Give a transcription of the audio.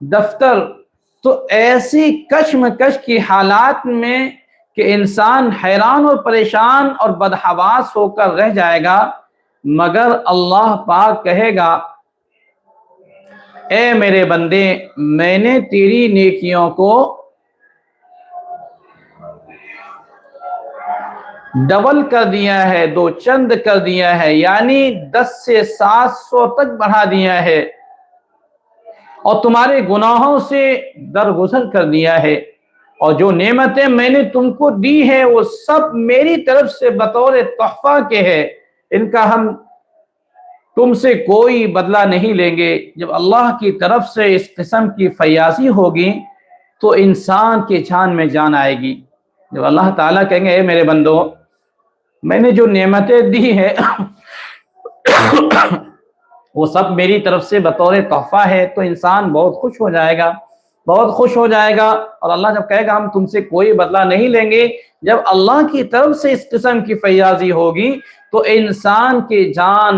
دفتر، تو ایسی کشمکش کی حالات میں کہ انسان حیران اور پریشان اور بدحواس ہو کر رہ جائے گا، مگر اللہ پاک کہے گا اے میرے بندے، میں نے تیری نیکیوں کو ڈبل کر دیا ہے، دو چند کر دیا ہے، یعنی 10 سے 700 تک بڑھا دیا ہے، اور تمہارے گناہوں سے درگزر کر دیا ہے، اور جو نعمتیں میں نے تم کو دی ہے وہ سب میری طرف سے بطور تحفہ کے ہے، ان کا ہم تم سے کوئی بدلہ نہیں لیں گے۔ جب اللہ کی طرف سے اس قسم کی فیاضی ہوگی تو انسان کی جان میں جان آئے گی۔ جب اللہ تعالیٰ کہیں گے اے میرے بندو، میں نے جو نعمتیں دی ہے وہ سب میری طرف سے بطور تحفہ ہے، تو انسان بہت خوش ہو جائے گا، بہت خوش ہو جائے گا۔ اور اللہ جب کہے گا ہم تم سے کوئی بدلہ نہیں لیں گے، جب اللہ کی طرف سے اس قسم کی فیاضی ہوگی تو انسان کی جان